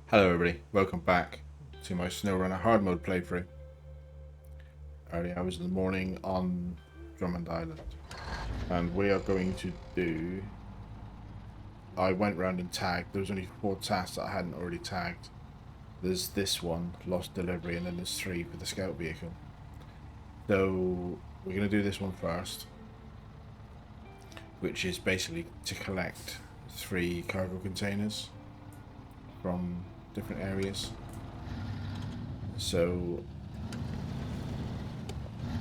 Hello everybody, welcome back to my SnowRunner hard mode playthrough. Early hours in the morning on Drummond Island. And we are going to do... I went round and tagged, there was only 4 tasks that I hadn't already tagged. There's this one, lost delivery, and then there's 3 for the scout vehicle. So we're going to do this one first, which is basically to collect 3 cargo containers from different areas. So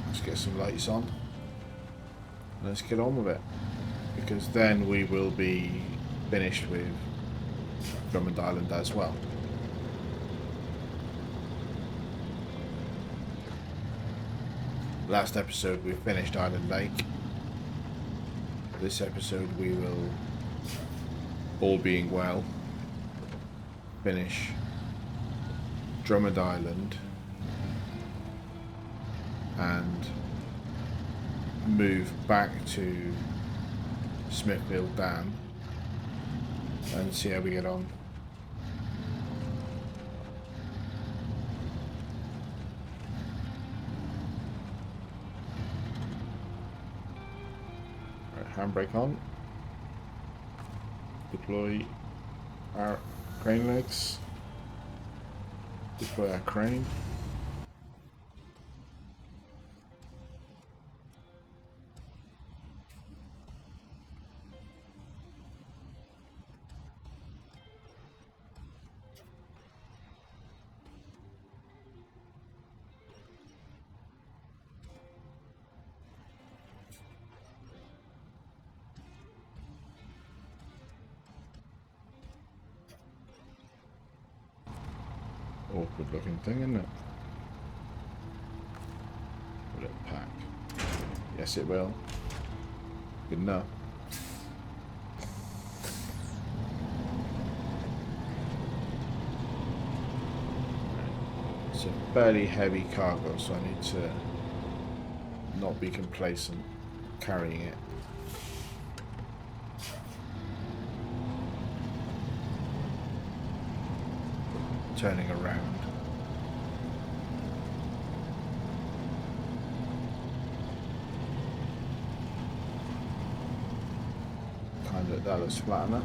let's get some lights on. Let's get on with it, because then we will be finished with Drummond Island as well. Last episode we finished Island Lake. This episode we will, all being well, finish Drummond Island and move back to Smithville Dam and see how we get on. Right, handbrake on. Deploy our crane legs. Deploy our crane. Awkward looking thing, isn't it? Will it pack? Yes, it will. Good enough. It's a fairly heavy cargo, so I need to not be complacent carrying it. Turning around. That looks flat enough.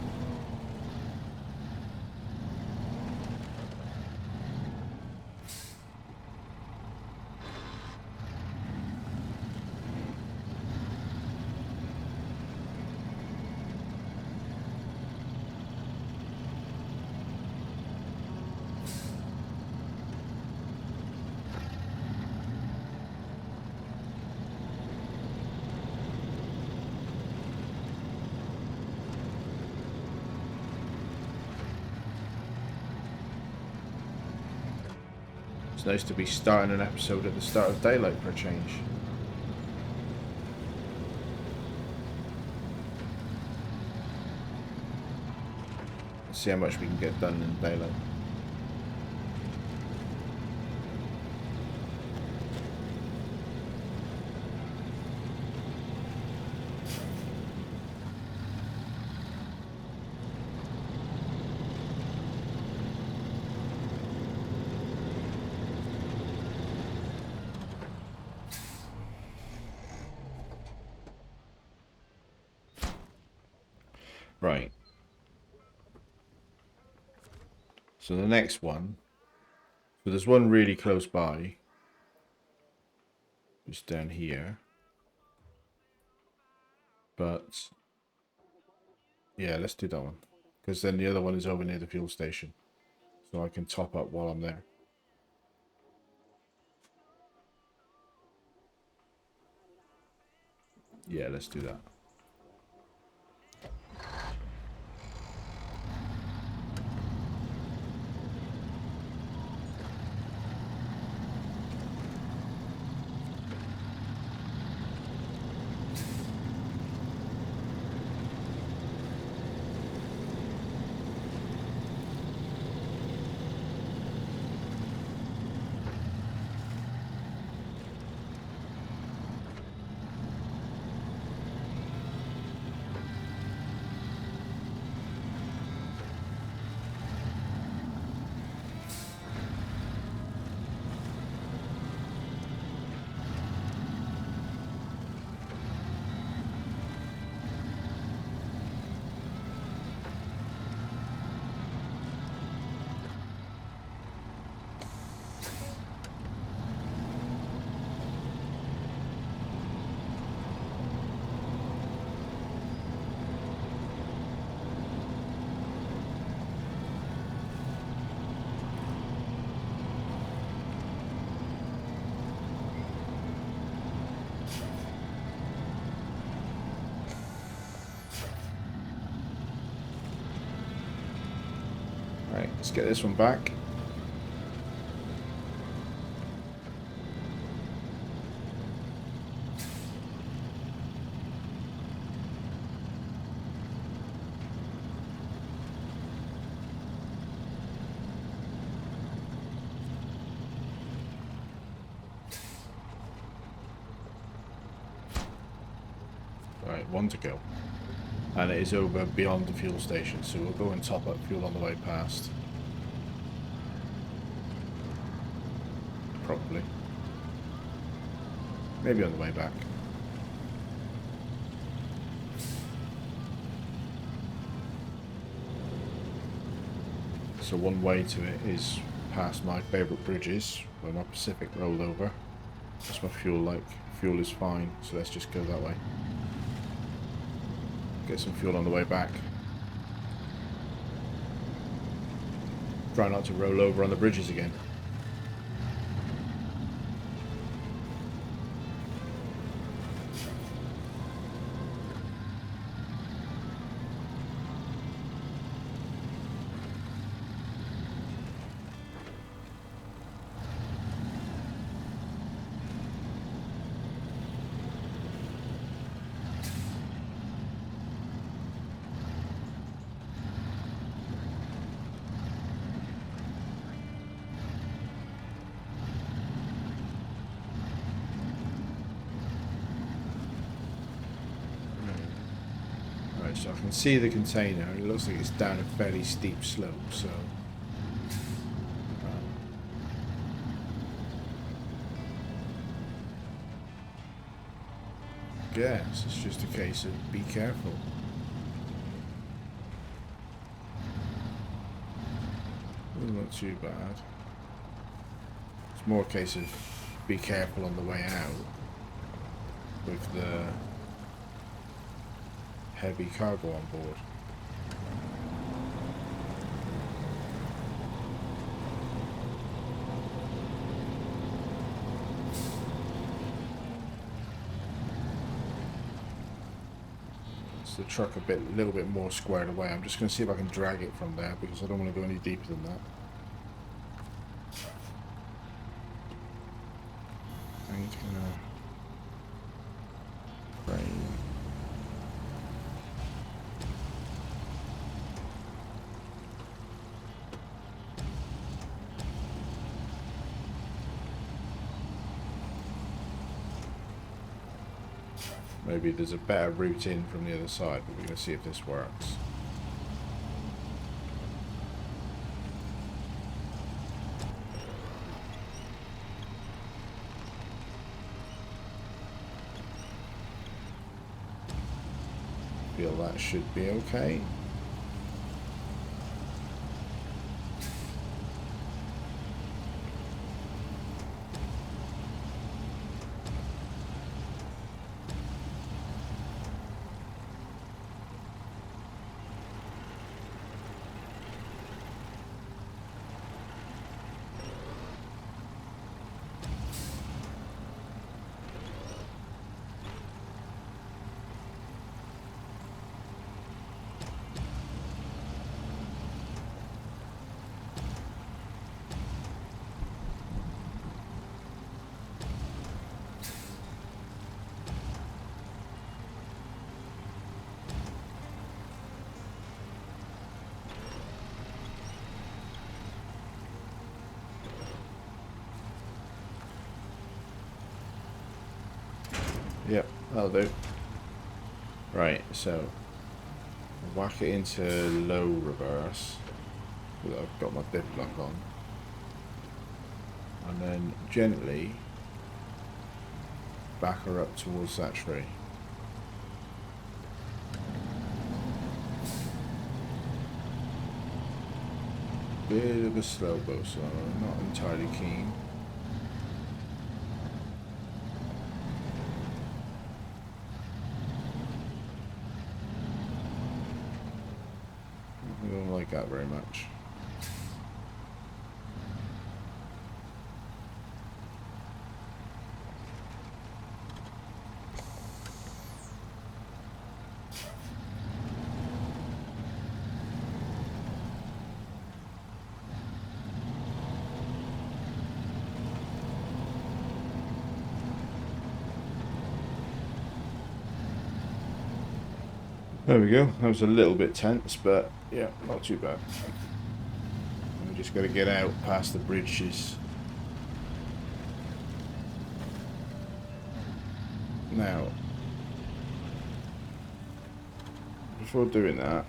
It's nice to be starting an episode at the start of daylight for a change. Let's see how much we can get done in daylight. Right. So the next one. So there's one really close by. Just down here. But yeah, let's do that one. Because then the other one is over near the fuel station. So I can top up while I'm there. Yeah, let's do that. Right, let's get this one back. Right, one to go. And it is over beyond the fuel station, so we'll go and top up fuel on the way past. Probably. Maybe on the way back. So one way to it is past my favourite bridges, where my Pacific rolled over. That's my fuel like. Fuel is fine, so let's just go that way. Get some fuel on the way back. Try not to roll over on the bridges again. So I can see the container, and it looks like it's down a fairly steep slope, so guess it's just a case of be careful. Not too bad. It's more a case of be careful on the way out with the heavy cargo on board. It's the truck a little bit more squared away. I'm just going to see if I can drag it from there because I don't want to go any deeper than that. I'm just going to frame. Maybe there's a better route in from the other side, but we're going to see if this works. Feel that should be okay. Yep, that'll do. Right, so whack it into low reverse. I've got my diff lock on. And then gently back her up towards that tree. Bit of a slow boat, so I'm not entirely keen. I don't like that very much. There we go. That was a little bit tense, but yeah, not too bad. We just got to get out past the bridges. Now, before doing that,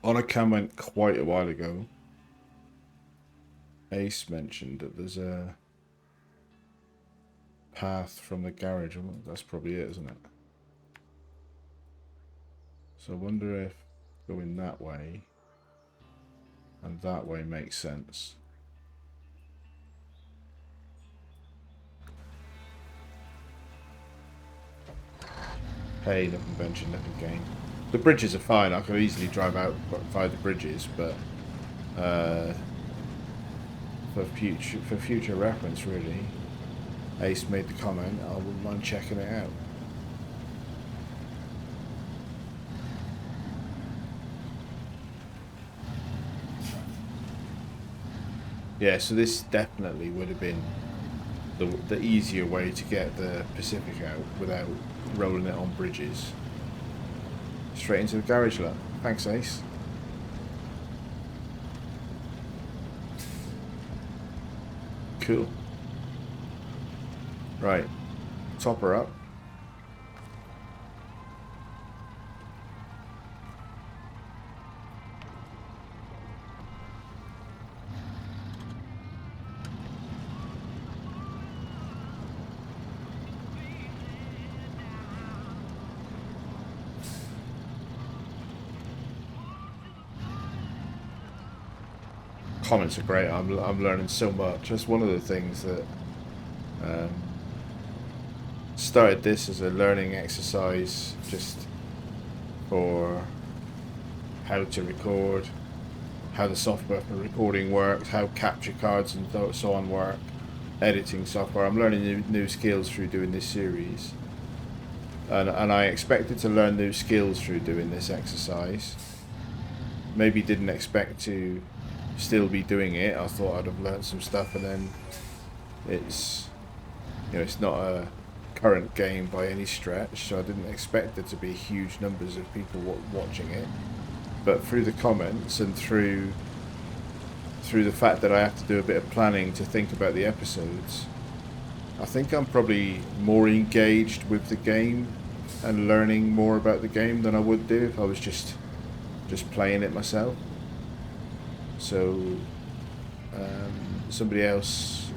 on a comment quite a while ago, Ace mentioned that there's a path from the garage. Well, that's probably it, isn't it? So I wonder if going that way and that way makes sense. Hey, nothing ventured, nothing gained. The bridges are fine. I could easily drive out via the bridges, but for future reference, really, Ace made the comment. I wouldn't mind checking it out. Yeah, so this definitely would have been the easier way to get the Pacific out without rolling it on bridges. Straight into the garage lot. Thanks, Ace. Cool. Right. Top her up. Comments are great. I'm learning so much. That's one of the things that started this as a learning exercise, just for how to record, how the software for recording works, how capture cards and so on work, editing software. I'm learning new skills through doing this series, and I expected to learn new skills through doing this exercise. Maybe didn't expect to still be doing it. I thought I'd have learned some stuff, and then it's, you know, it's not a current game by any stretch, so I didn't expect there to be huge numbers of people watching it. But through the comments and through the fact that I have to do a bit of planning to think about the episodes, I think I'm probably more engaged with the game and learning more about the game than I would do if I was just playing it myself. So somebody else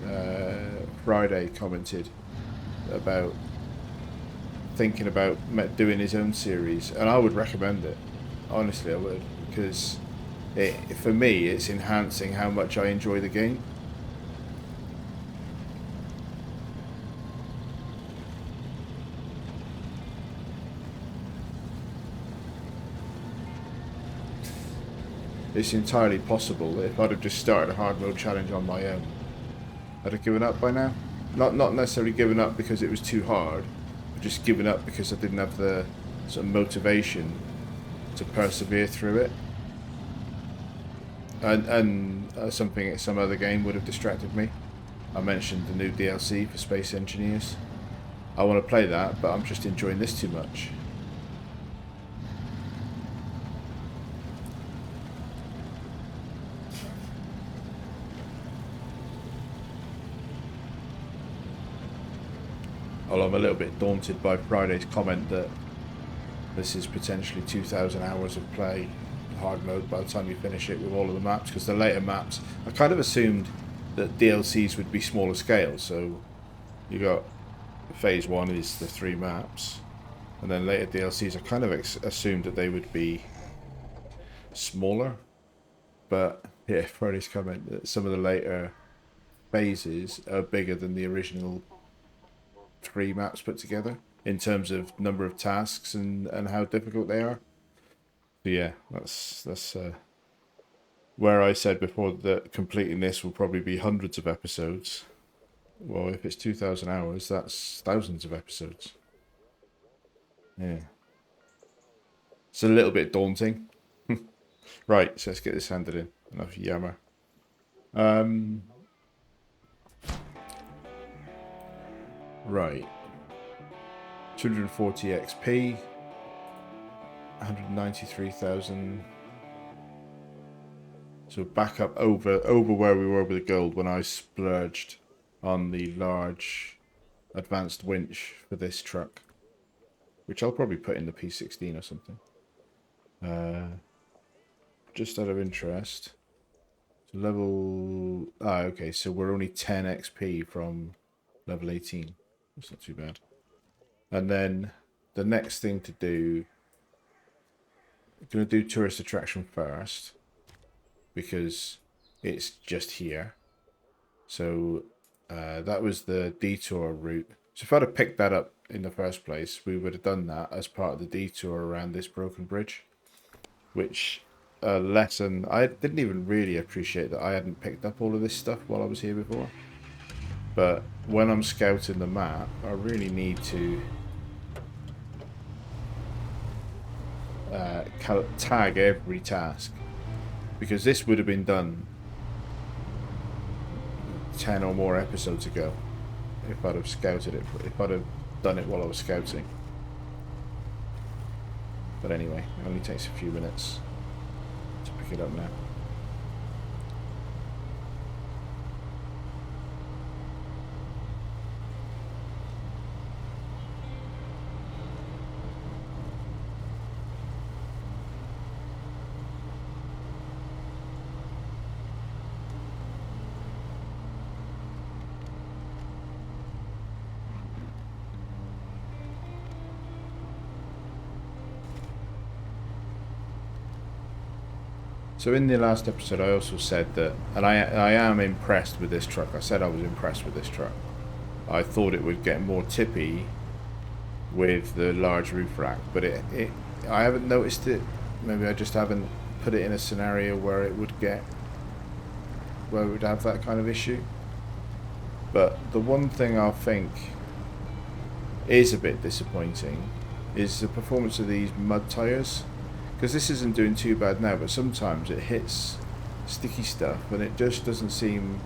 Friday commented about thinking about doing his own series, and I would recommend it. Honestly, I would, because for me it's enhancing how much I enjoy the game. It's entirely possible that if I'd have just started a hard mode challenge on my own, I'd have given up by now. Not necessarily given up because it was too hard, but just given up because I didn't have the sort of motivation to persevere through it. And some other game would have distracted me. I mentioned the new DLC for Space Engineers. I want to play that, but I'm just enjoying this too much. Although I'm a little bit daunted by Friday's comment that this is potentially 2,000 hours of play, hard mode, by the time you finish it with all of the maps, because the later maps, I kind of assumed that DLCs would be smaller scale, so you got phase 1 is the 3 maps, and then later DLCs, I kind of assumed that they would be smaller, but yeah, Friday's comment that some of the later phases are bigger than the original 3 maps put together in terms of number of tasks and how difficult they are. So yeah, that's where I said before that completing this will probably be hundreds of episodes. Well, if it's 2,000 hours, that's thousands of episodes. Yeah. It's a little bit daunting. Right, so let's get this handed in. Enough yammer. Right. 240 XP. 193,000. So back up over where we were with the gold when I splurged on the large advanced winch for this truck, which I'll probably put in the P16 or something. Just out of interest, so level... okay, so we're only 10 XP from level 18. That's not too bad. And then the next thing to do, I'm going to do tourist attraction first, because it's just here. So that was the detour route. So if I'd have picked that up in the first place, we would have done that as part of the detour around this broken bridge, which lesson I didn't even really appreciate that I hadn't picked up all of this stuff while I was here before. But when I'm scouting the map, I really need to tag every task, because this would have been done 10 or more episodes ago if I'd have scouted it, if I'd have done it while I was scouting. But anyway, it only takes a few minutes to pick it up now. So in the last episode I also said that, and I am impressed with this truck. I said I was impressed with this truck. I thought it would get more tippy with the large roof rack, but I haven't noticed it. Maybe I just haven't put it in a scenario where it would have that kind of issue. But the one thing I think is a bit disappointing is the performance of these mud tyres. Because this isn't doing too bad now, but sometimes it hits sticky stuff and it just doesn't seem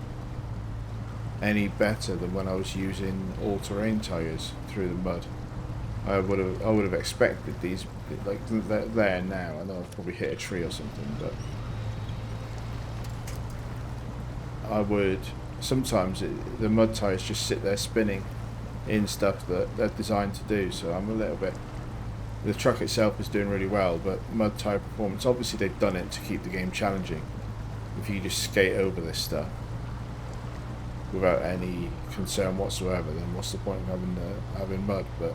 any better than when I was using all-terrain tyres through the mud. I would have expected these, like they're there now. I know I've probably hit a tree or something, but I would sometimes the mud tyres just sit there spinning in stuff that they're designed to do. So I'm a little bit. The truck itself is doing really well, but mud tyre performance, obviously they've done it to keep the game challenging. If you just skate over this stuff without any concern whatsoever, then what's the point of having mud? But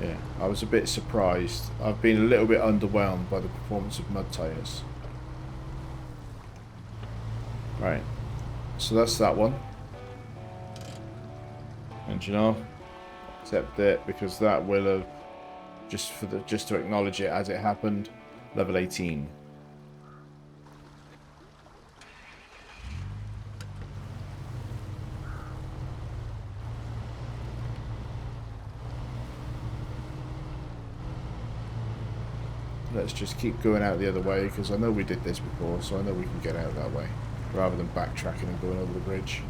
yeah, I was a bit surprised. I've been a little bit underwhelmed by the performance of mud tyres. Right, so that's that one. And you know, accept it, because that will have, just to acknowledge it as it happened, level 18. Let's just keep going out the other way, because I know we did this before, so I know we can get out that way, rather than backtracking and going over the bridge.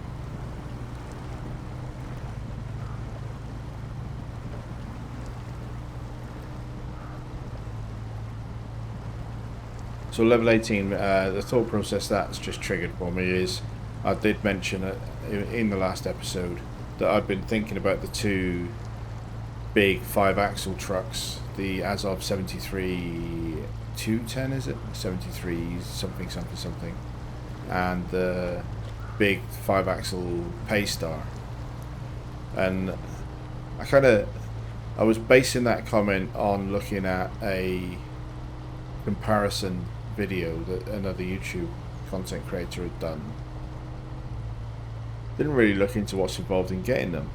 So level 18, the thought process that's just triggered for me is, I did mention it in the last episode that I've been thinking about the two big 5-axle trucks, the Azov 73-210, is it? 73 something something something, and the big 5-axle Paystar. And I was basing that comment on looking at a comparison video that another YouTube content creator had done. Didn't really look into what's involved in getting them,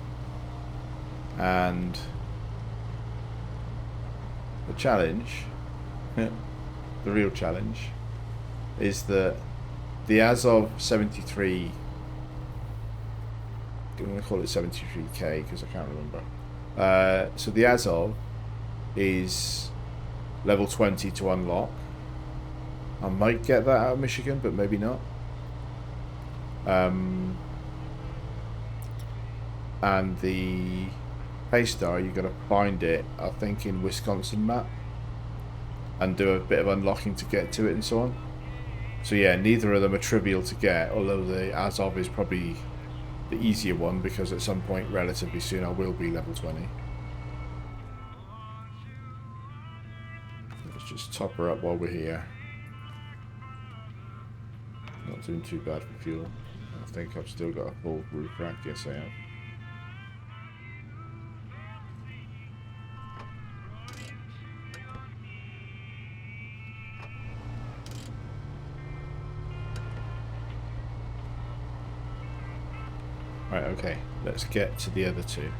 and the challenge, the real challenge, is that the Azov 73, I'm going to call it 73K because I can't remember. So the Azov is level 20 to unlock. I might get that out of Michigan, but maybe not. And the Paystar, you got to find it, I think, in Wisconsin map. and do a bit of unlocking to get to it and so on. So yeah, neither of them are trivial to get, although the as of is probably the easier one, because at some point relatively soon I will be level 20. Let's just top her up while we're here. Not doing too bad for fuel. I think I've still got a full roof rack. Yes, I have. Right, okay. Let's get to the other two.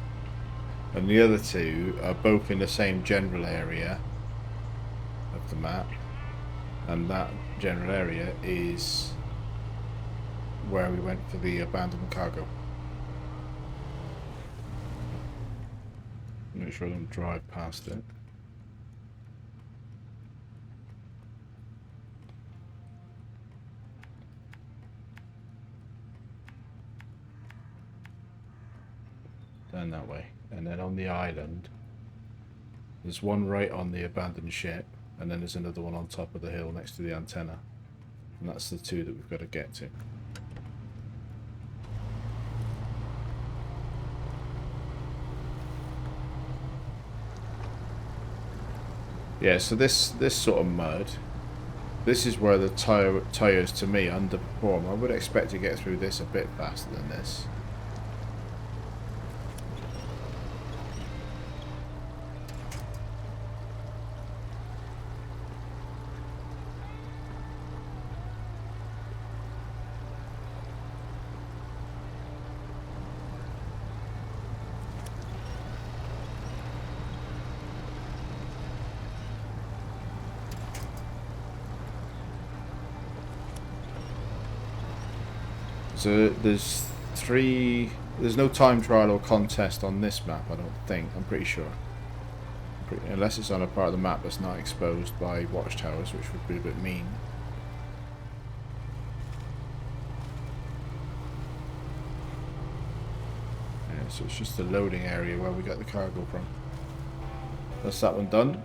And the other two are both in the same general area of the map. And that general area is where we went for the abandoned cargo. Make sure I don't drive past it. Down that way. And then on the island, there's one right on the abandoned ship, and then there's another one on top of the hill next to the antenna. And that's the two that we've got to get to. Yeah, so this sort of mud, this is where the tyres to me underperform. I would expect to get through this a bit faster than this. So there's no time trial or contest on this map, I don't think. I'm pretty sure. Unless it's on a part of the map that's not exposed by watchtowers, which would be a bit mean. Yeah, so it's just the loading area where we got the cargo from. That's that one done.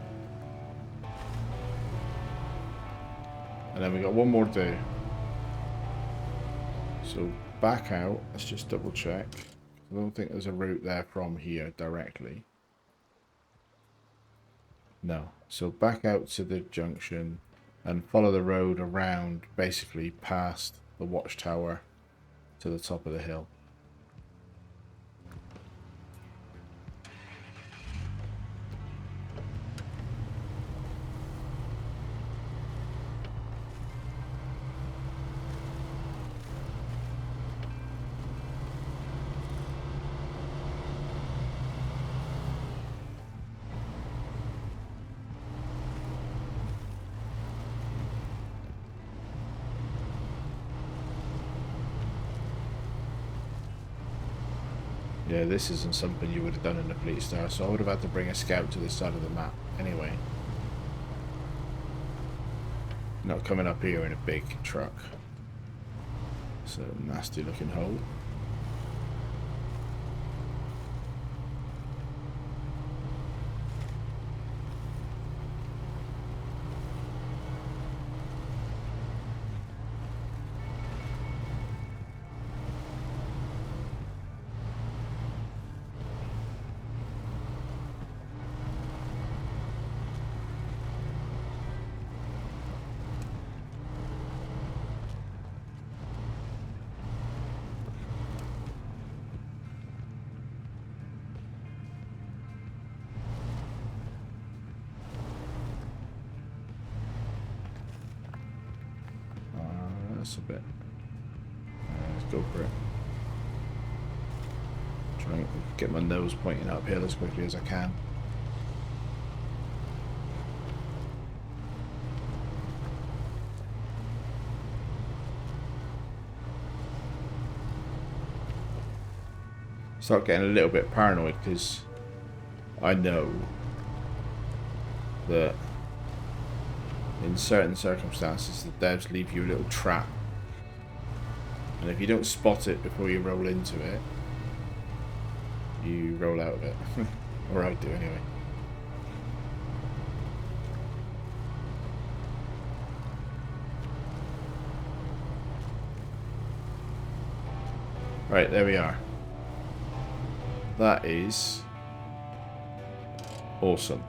And then we got one more to do. So back out, let's just double check. I don't think there's a route there from here directly. No. So back out to the junction and follow the road around, basically past the watchtower to the top of the hill. Yeah, this isn't something you would have done in the Fleet Star, so I would have had to bring a scout to this side of the map anyway. Not coming up here in a big truck. It's a nasty looking hole. That's a bit. Let's go for it. Try and get my nose pointing uphill as quickly as I can. Start getting a little bit paranoid because I know that in certain circumstances the devs leave you a little trap, and if you don't spot it before you roll into it, you roll out of it. Or I do anyway. Right, there we are. That is awesome.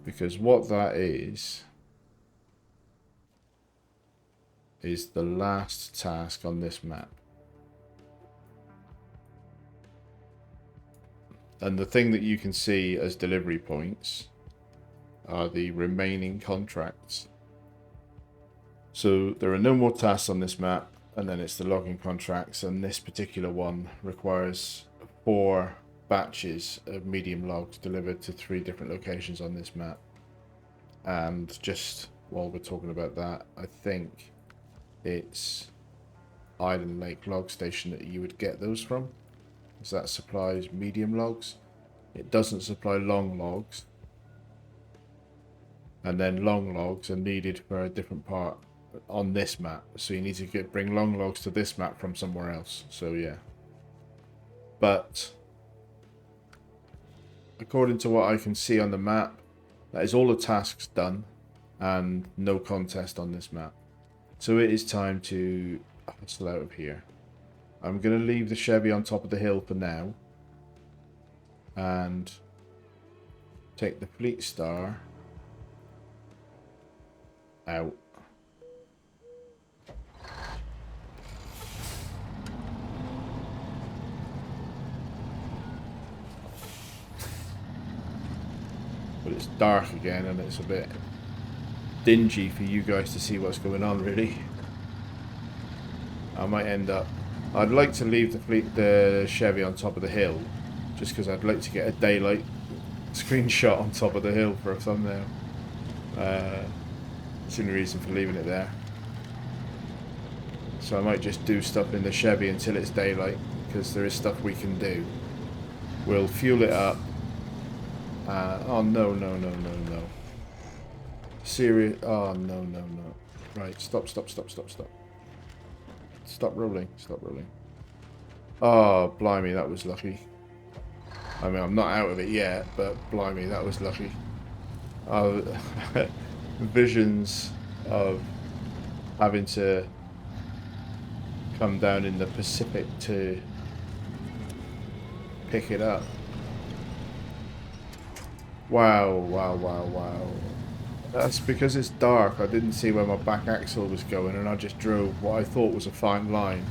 Because what that is the last task on this map. And the thing that you can see as delivery points are the remaining contracts. So there are no more tasks on this map, and then it's the logging contracts, and this particular one requires 4 batches of medium logs delivered to 3 different locations on this map. And just while we're talking about that, I think it's Island Lake Log Station that you would get those from, because that supplies medium logs. It doesn't supply long logs, and then long logs are needed for a different part on this map, so you need to bring long logs to this map from somewhere else. So yeah, but according to what I can see on the map, that is all the tasks done and no contest on this map. So it is time to hustle out of here. I'm going to leave the Chevy on top of the hill for now and take the Fleet Star out. But it's dark again and it's a bit dingy for you guys to see what's going on, really. I might end up... I'd like to leave the Chevy on top of the hill, just because I'd like to get a daylight screenshot on top of the hill for a thumbnail. That's the only reason for leaving it there. So I might just do stuff in the Chevy until it's daylight, because there is stuff we can do. We'll fuel it up. Oh no. Serious. Oh no. Right, stop. Stop rolling. Oh, blimey, that was lucky. I mean, I'm not out of it yet, but blimey, that was lucky. Visions of having to come down in the Pacific to pick it up. Wow. That's because it's dark. I didn't see where my back axle was going, and I just drove what I thought was a fine line.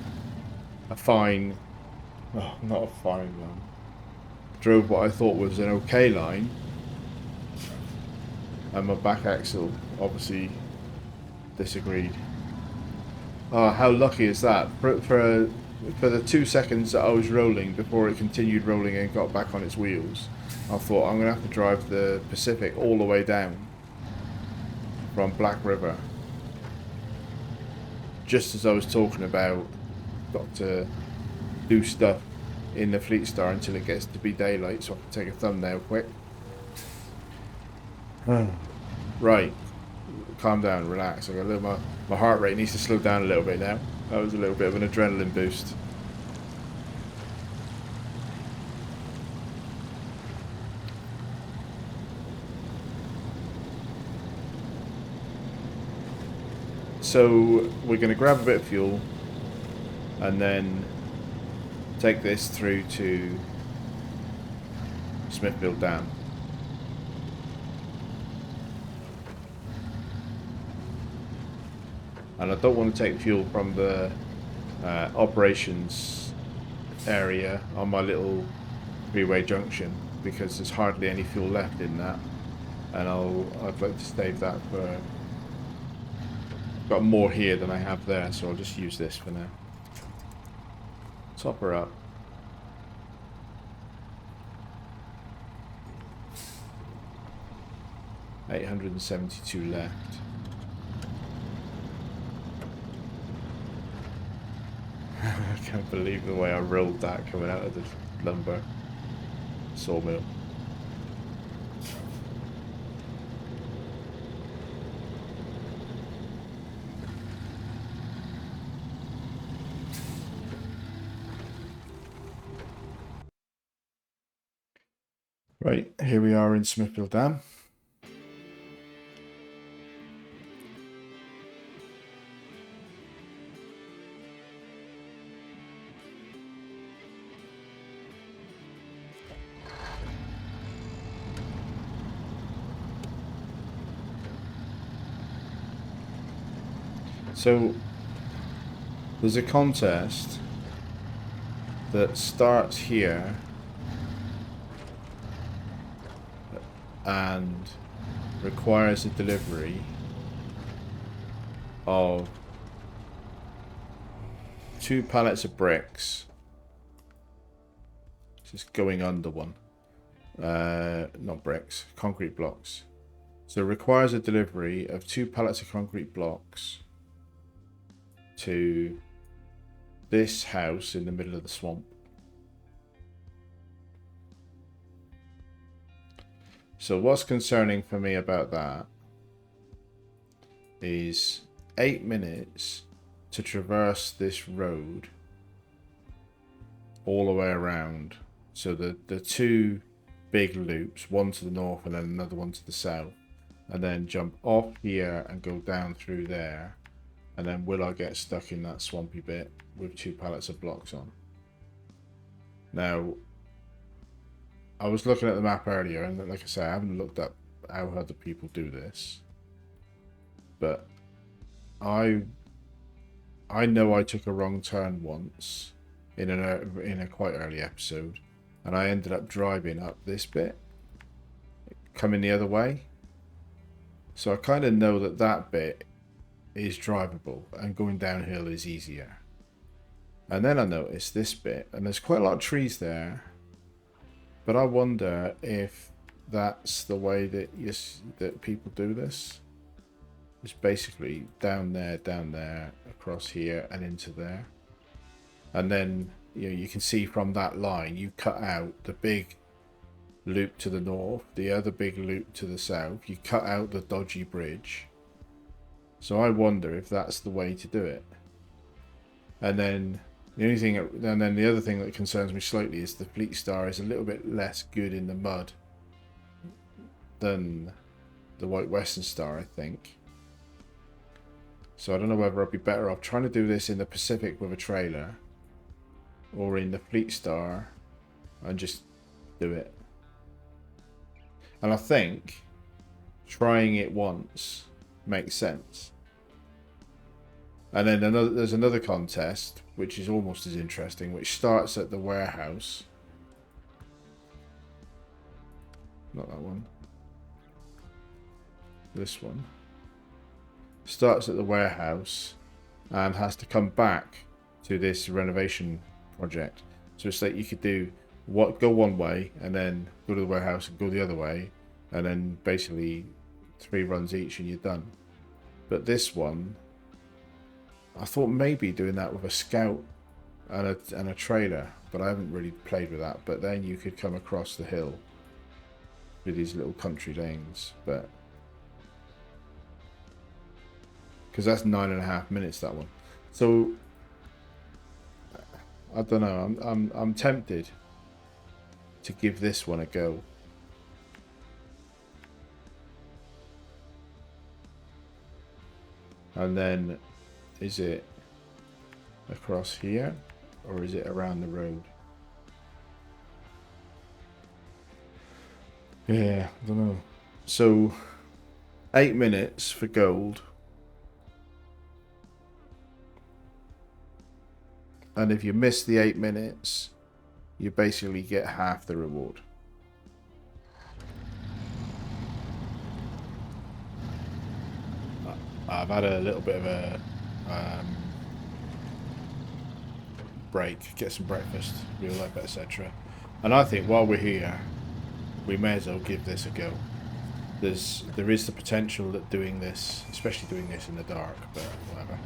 Not a fine line. Drove what I thought was an okay line, and my back axle obviously disagreed. Oh, how lucky is that? For the 2 seconds that I was rolling before it continued rolling and got back on its wheels, I thought I'm going to have to drive the Pacific all the way down from Black River. Just as I was talking about, got to do stuff in the Fleet Star until it gets to be daylight so I can take a thumbnail quick. Right, calm down, relax. I got a little, my heart rate needs to slow down a little bit now. That was a little bit of an adrenaline boost. So we're going to grab a bit of fuel and then take this through to Smithville Dam. And I don't want to take fuel from the operations area on my little three-way junction, because there's hardly any fuel left in that, and I'd like to save that for... Got more here than I have there, so I'll just use this for now. Top her up. $872 left. I can't believe the way I rolled that coming out of the lumber sawmill. Right, here we are in Smithville Dam. So there's a contest that starts here and requires a delivery of 2 pallets of bricks. Just going under one. Not bricks, concrete blocks. So it requires a delivery of 2 pallets of concrete blocks to this house in the middle of the swamp. So what's concerning for me about that is 8 minutes to traverse this road all the way around. So the 2 big loops, one to the north and then another one to the south, and then jump off here and go down through there. And then will I get stuck in that swampy bit with 2 pallets of blocks on? Now, I was looking at the map earlier, and like I say, I haven't looked up how other people do this, but I know I took a wrong turn once in a quite early episode, and I ended up driving up this bit, coming the other way. So I kind of know that bit is drivable, and going downhill is easier. And then I noticed this bit, and there's quite a lot of trees there. But I wonder if that's the way that people do this. It's basically down there, across here, and into there. And then you can see from that line, you cut out the big loop to the north, the other big loop to the south. You cut out the dodgy bridge. So I wonder if that's the way to do it. And then the other thing that concerns me slightly is the Fleet Star is a little bit less good in the mud than the White Western Star, I think. So I don't know whether I'd be better off trying to do this in the Pacific with a trailer or in the Fleet Star and just do it. And I think trying it once makes sense. And then there's another contest, which is almost as interesting, which starts at the warehouse. Not that one. This one. Starts at the warehouse and has to come back to this renovation project. So it's like you could go one way and then go to the warehouse and go the other way, and then basically 3 runs each and you're done. But this one, I thought maybe doing that with a scout and a trailer, but I haven't really played with that. But then you could come across the hill with these little country lanes, but because that's 9.5 minutes, that one. So I don't know. I'm tempted to give this one a go. And then, is it across here or is it around the road? Yeah, I don't know. So 8 minutes for gold. And if you miss the 8 minutes, you basically get half the reward. I've had a little bit of a break, get some breakfast, real life, etc. And I think while we're here, we may as well give this a go. There is the potential that doing this, especially doing this in the dark, but whatever.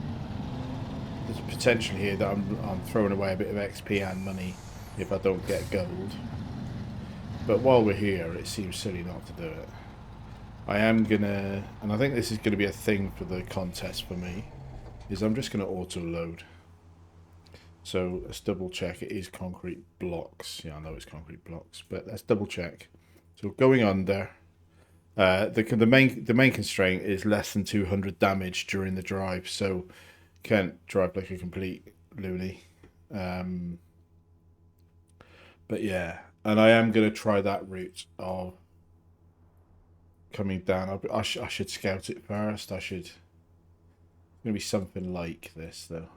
There's a potential here that I'm throwing away a bit of XP and money if I don't get gold. But while we're here, it seems silly not to do it. I am gonna, and I think this is gonna be a thing for the contest for me, is I'm just gonna auto load. So let's double check it is concrete blocks. Yeah, I know it's concrete blocks, but let's double check. So going under, the main constraint is less than 200 damage during the drive, so can't drive like a complete loony. But yeah, and I am gonna try that route of coming down. I should scout it first. I should going to be something like this, though.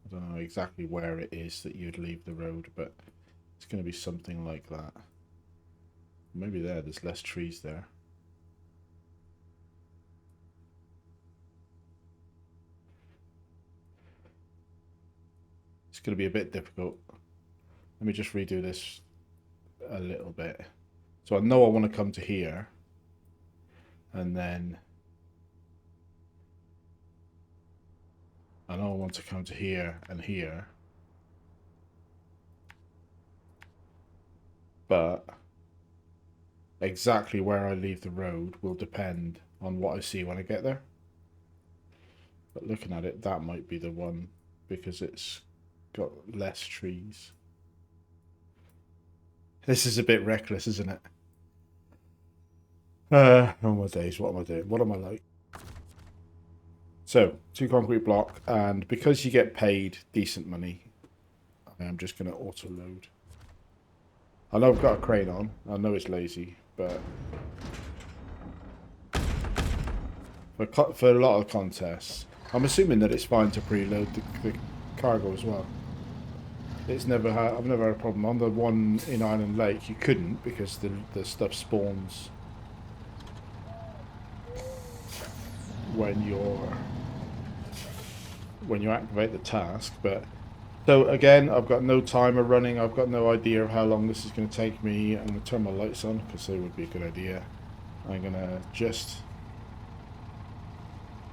I don't know exactly where it is that you'd leave the road, but it's going to be something like that. Maybe there's less trees there. It's going to be a bit difficult. Let me just redo this a little bit. So I know I want to come to here, and then I know I want to come to here and here, but exactly where I leave the road will depend on what I see when I get there. But looking at it, that might be the one because it's got less trees. This is a bit reckless, isn't it? Oh my days, what am I doing? What am I like? So, 2 concrete block, and because you get paid decent money, I am just going to auto load. I know I've got a crane on. I know it's lazy, but for a lot of contests, I'm assuming that it's fine to preload the cargo as well. I've never had a problem. On the one in Island Lake, you couldn't because the stuff spawns when you activate the task. But so again, I've got no timer running. I've got no idea of how long this is going to take me. I'm going to turn my lights on because they would be a good idea. I'm going to just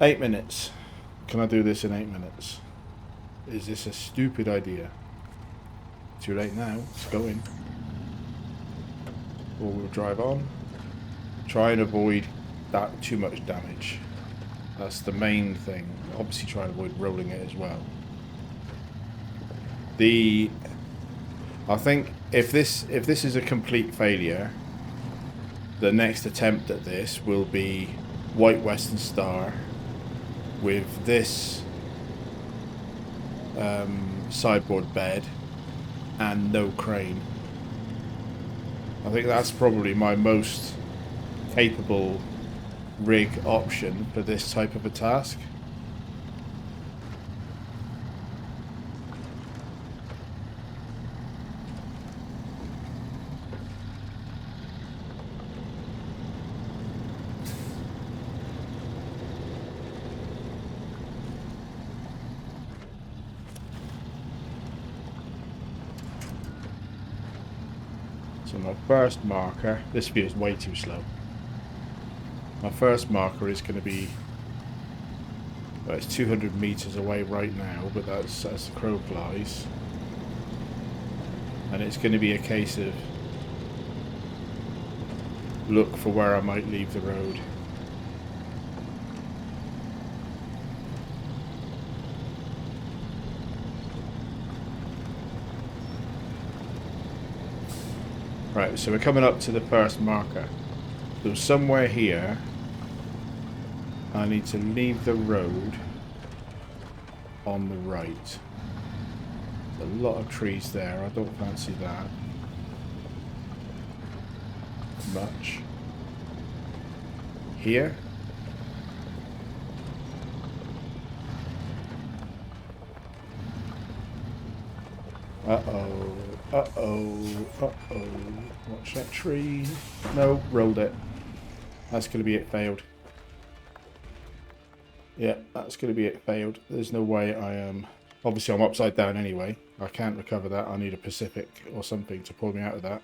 8 minutes. Can I do this in 8 minutes? Is this a stupid idea? Too late now. Let's go in. All-wheel drive on. Try and avoid that too much damage. That's the main thing. Obviously try and avoid rolling it as well. I think if this is a complete failure, the next attempt at this will be White Western Star with this sideboard bed and no crane. I think that's probably my most capable rig option for this type of a task. So my first marker, this feels way too slow. My first marker is going to be, well, it's 200 meters away right now, but that's as the crow flies. And it's going to be a case of look for where I might leave the road. Right, so we're coming up to the first marker. So somewhere here, I need to leave the road on the right. There's a lot of trees there, I don't fancy that much. Here? Uh-oh, uh-oh, uh-oh. Watch that tree. No, rolled it. That's going to be it, failed. Yeah, that's going to be it, failed. There's no way I am... Obviously, I'm upside down anyway. I can't recover that. I need a Pacific or something to pull me out of that.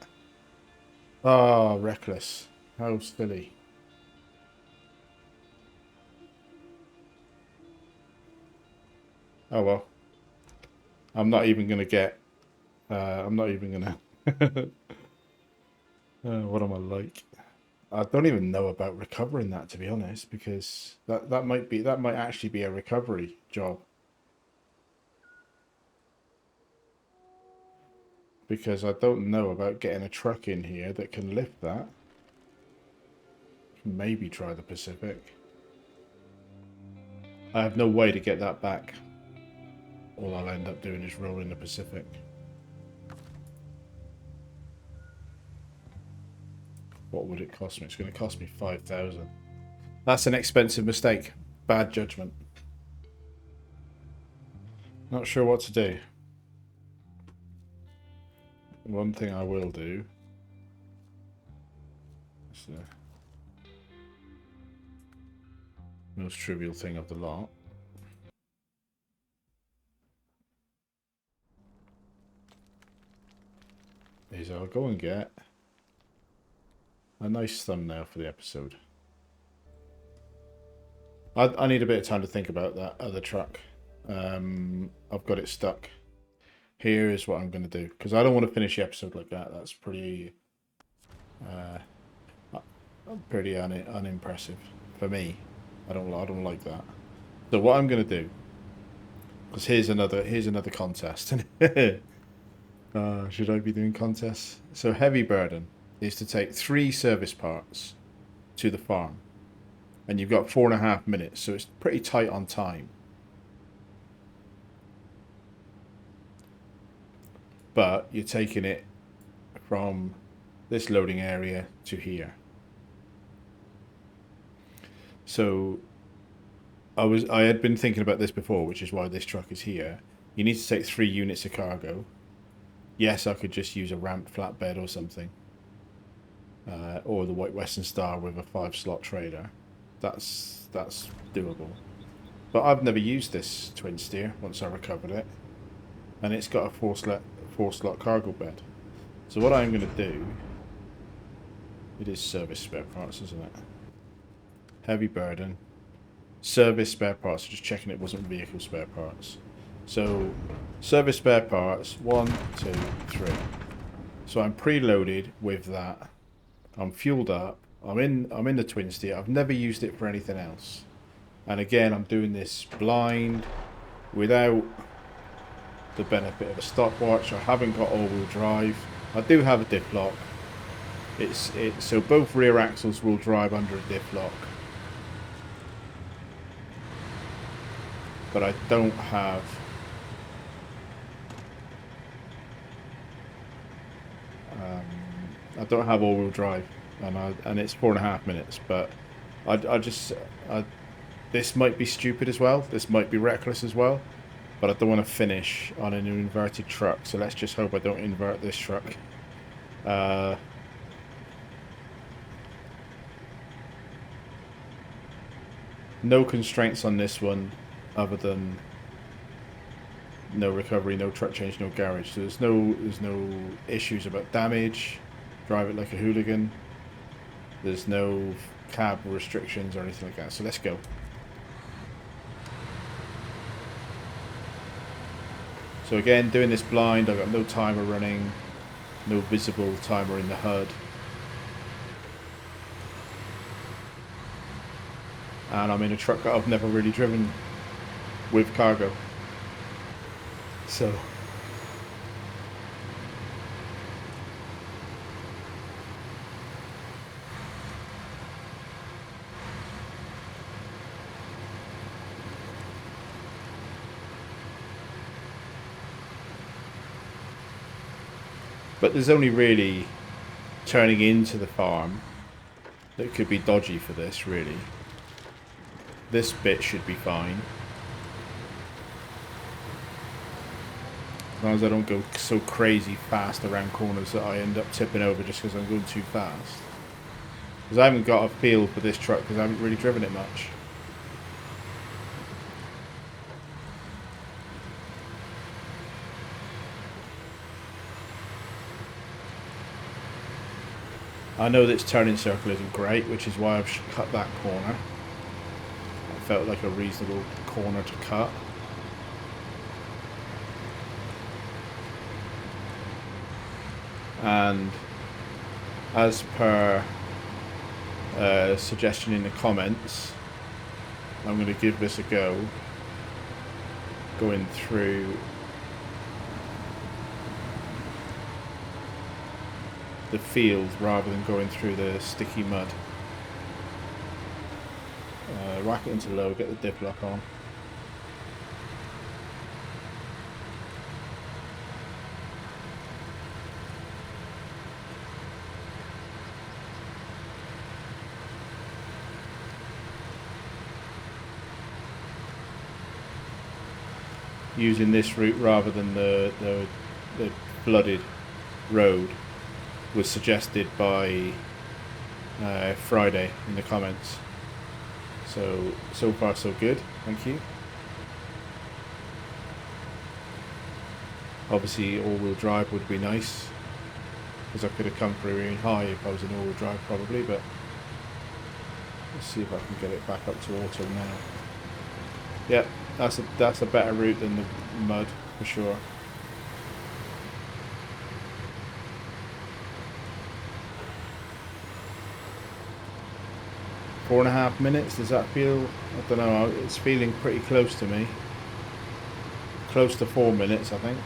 Ah, reckless. How silly. Oh well. I'm not even going to get... I'm not even going to... what am I like? I don't even know about recovering that, to be honest, because that might actually be a recovery job. Because I don't know about getting a truck in here that can lift that. Maybe try the Pacific. I have no way to get that back. All I'll end up doing is rolling the Pacific. What would it cost me? It's going to cost me 5,000. That's an expensive mistake. Bad judgment. Not sure what to do. One thing I will do is the most trivial thing of the lot. Is I'll go and get a nice thumbnail for the episode. I need a bit of time to think about that other truck. I've got it stuck. Here is what I'm going to do, because I don't want to finish the episode like that. That's pretty unimpressive for me. I don't like that. So what I'm going to do, because here's another contest. Should I be doing contests? So heavy burden is to take 3 service parts to the farm, and you've got 4.5 minutes, so it's pretty tight on time. But you're taking it from this loading area to here. So I had been thinking about this before, which is why this truck is here. You need to take 3 units of cargo. Yes, I could just use a ramp flatbed or something. Or the White Western Star with a 5-slot trailer. That's doable. But I've never used this twin steer once I recovered it. And it's got a 4-slot cargo bed. So what I'm going to do... It is service spare parts, isn't it? Heavy burden. Service spare parts. Just checking it wasn't vehicle spare parts. So, service spare parts, 1, 2, 3. So I'm preloaded with that. I'm fueled up. I'm in the twin steer. I've never used it for anything else. And again, I'm doing this blind, without the benefit of a stopwatch. I haven't got all-wheel drive. I do have a diff lock. So both rear axles will drive under a diff lock. But I don't have... I don't have all-wheel drive, and it's 4.5 minutes. But this might be stupid as well. This might be reckless as well. But I don't want to finish on an inverted truck. So let's just hope I don't invert this truck. No constraints on this one, other than no recovery, no truck change, no garage. So there's no issues about damage. Drive it like a hooligan. There's no cab restrictions or anything like that. So let's go. So again, doing this blind. I've got no timer running, no visible timer in the HUD. And I'm in a truck that I've never really driven with cargo. So but there's only really turning into the farm that could be dodgy for this, really. This bit should be fine. As long as I don't go so crazy fast around corners that I end up tipping over just because I'm going too fast. Because I haven't got a feel for this truck because I haven't really driven it much. I know this turning circle isn't great, which is why I've cut that corner. It felt like a reasonable corner to cut. And as per suggestion in the comments, I'm going to give this a go, going through the field rather than going through the sticky mud. Whack it into low, get the diff lock on. using this route rather than the flooded road was suggested by Friday in the comments. So far so good, thank you. Obviously all-wheel drive would be nice, because I could have come through really high if I was in all-wheel drive probably, but let's see if I can get it back up to auto now. Yep, that's a better route than the mud for sure. Four and a half minutes, does that feel? I don't know, it's feeling pretty close to me. Close to 4 minutes, I think.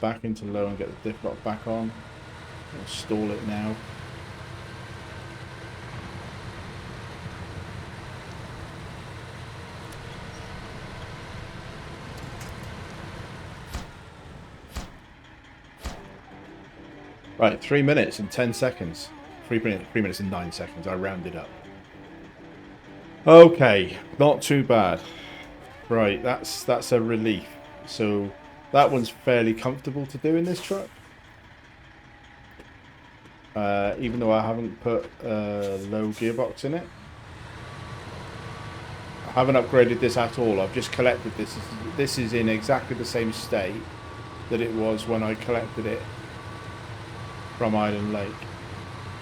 Back into low and get the diff lock back on. I'll stall it now. Right, 3 minutes and 10 seconds. 3 minutes and 9 seconds. I rounded up. Okay, not too bad. Right, that's a relief. So that one's fairly comfortable to do in this truck. Even though I haven't put a low gearbox in it. I haven't upgraded this at all. I've just collected this. This is in exactly the same state that it was when I collected it from Island Lake.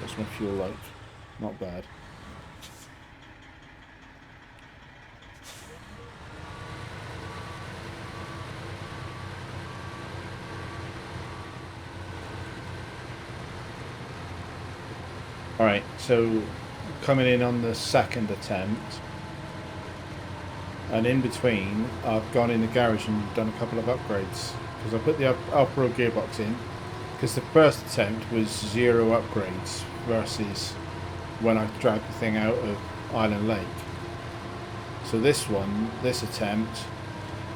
What's my fuel like? Not bad. Alright, so coming in on the second attempt, and in between I've gone in the garage and done a couple of upgrades, because I put the offroad gearbox in, because the first attempt was 0 upgrades versus when I dragged the thing out of Island Lake. So this attempt,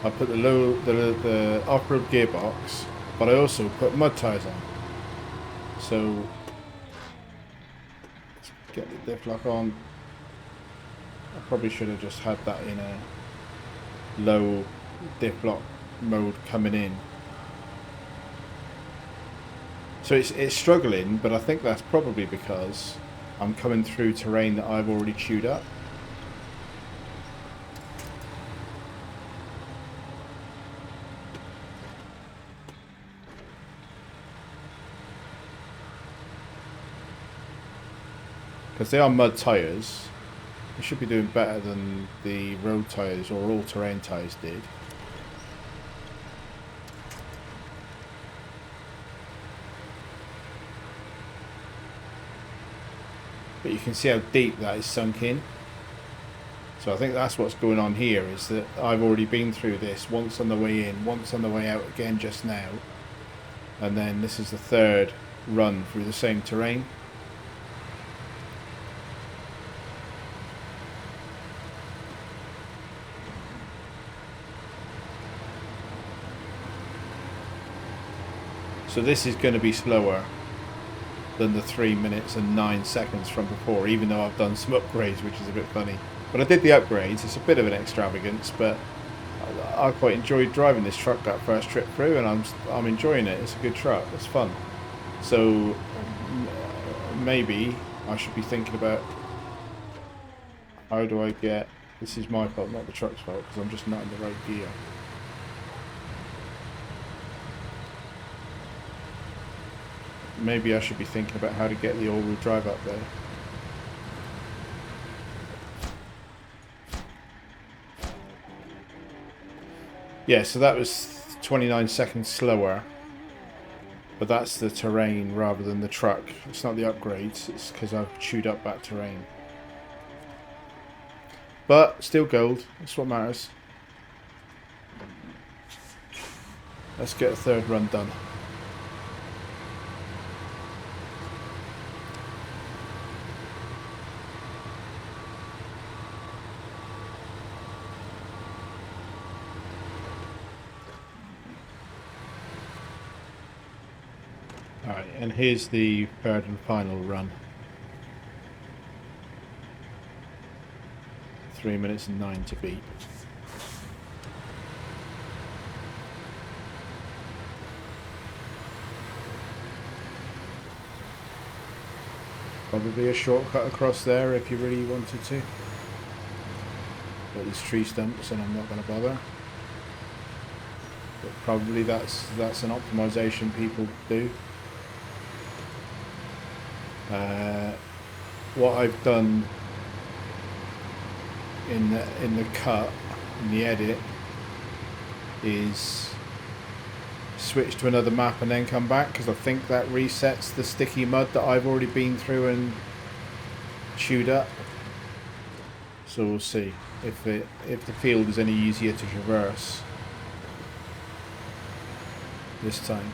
I put the off-road gearbox, but I also put mud tyres on. So let's get the diff lock on. I probably should have just had that in a low diff lock mode coming in. So it's struggling, but I think that's probably because I'm coming through terrain that I've already chewed up. Because they are mud tyres, they should be doing better than the road tyres or all-terrain tyres did. But you can see how deep that is sunk in. So I think that's what's going on here, is that I've already been through this once on the way in, once on the way out again just now. And then this is the third run through the same terrain. So this is going to be slower than the 3 minutes and 9 seconds from before, even though I've done some upgrades, which is a bit funny. But I did the upgrades. It's a bit of an extravagance, but I quite enjoyed driving this truck that first trip through, and I'm enjoying it. It's a good truck. It's fun. So maybe I should be thinking about, how do I get... This is my fault, not the truck's fault, because I'm just not in the right gear. Maybe I should be thinking about how to get the all-wheel drive up there. Yeah, so that was 29 seconds slower. But that's the terrain rather than the truck. It's not the upgrades, it's because I've chewed up that terrain. But still gold, that's what matters. Let's get a third run done. Alright, and here's the third and final run. 3 minutes and 9 to beat. Probably a shortcut across there if you really wanted to. But there's tree stumps and I'm not going to bother. But probably that's an optimization people do. What I've done in the cut, in the edit, is switch to another map and then come back, because I think that resets the sticky mud that I've already been through and chewed up. So we'll see if the field is any easier to traverse this time.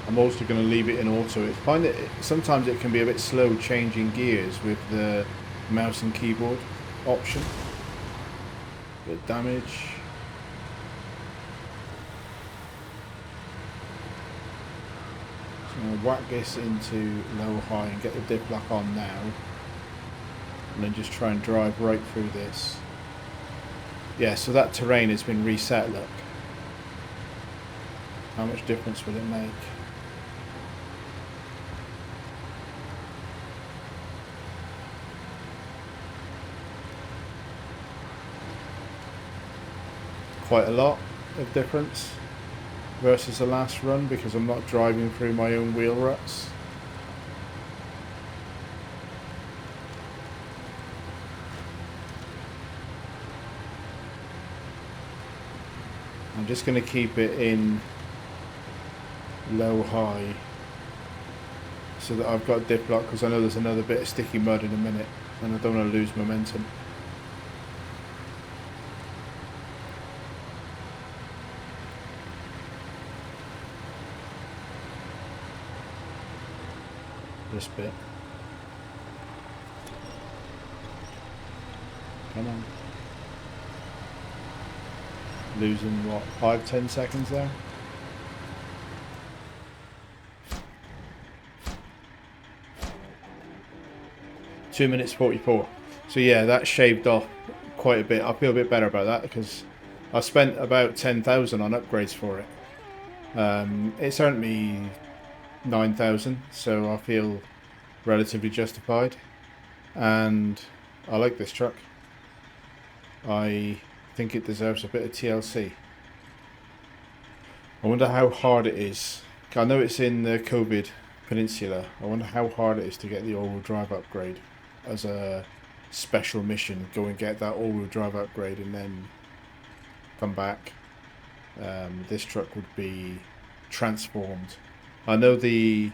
I'm also going to leave it in auto. I find that sometimes it can be a bit slow changing gears with the mouse and keyboard option. Bit of damage. So I'm going to whack this into low high and get the diff lock on now. And then just try and drive right through this. Yeah, so that terrain has been reset, look. How much difference will it make? Quite a lot of difference versus the last run, because I'm not driving through my own wheel ruts. I'm just going to keep it in low high so that I've got dip lock, because I know there's another bit of sticky mud in a minute and I don't want to lose momentum. This bit. Come on. Losing what, 5-10 seconds there? Two minutes 44. So yeah, that shaved off quite a bit. I feel a bit better about that because I spent about 10,000 on upgrades for it. It's earned me 9,000, so I feel relatively justified. And I like this truck. I think it deserves a bit of TLC. I wonder how hard it is. I know it's in the COVID Peninsula. I wonder how hard it is to get the all-wheel drive upgrade as a special mission. Go and get that all-wheel drive upgrade and then come back. This truck would be transformed. I know the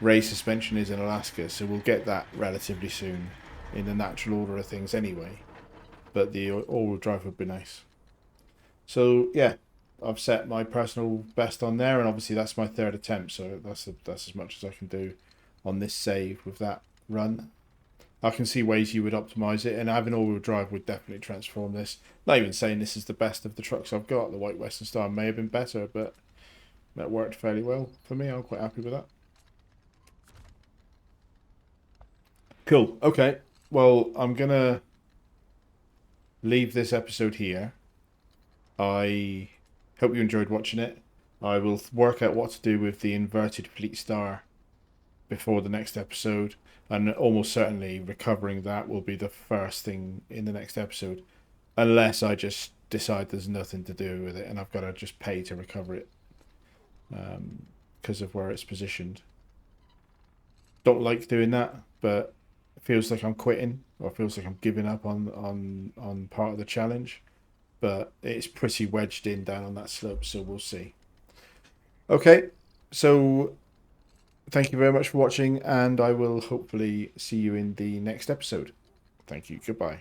Ray suspension is in Alaska, so we'll get that relatively soon in the natural order of things anyway. But the all-wheel drive would be nice. So yeah, I've set my personal best on there, and obviously that's my third attempt, so that's as much as I can do on this save with that run. I can see ways you would optimize it, and having all-wheel drive would definitely transform this. Not even saying this is the best of the trucks I've got. The White Western Star may have been better, but that worked fairly well for me. I'm quite happy with that. Cool. Okay. Well, I'm gonna leave this episode here. I hope you enjoyed watching it. I will work out what to do with the inverted Fleet Star before the next episode, and almost certainly recovering that will be the first thing in the next episode, unless I just decide there's nothing to do with it and I've got to just pay to recover it because of where it's positioned. Don't like doing that, but it feels like I'm quitting, or feels like I'm giving up on part of the challenge. But it's pretty wedged in down on that slope, so we'll see. Okay, so thank you very much for watching, and I will hopefully see you in the next episode. Thank you. Goodbye.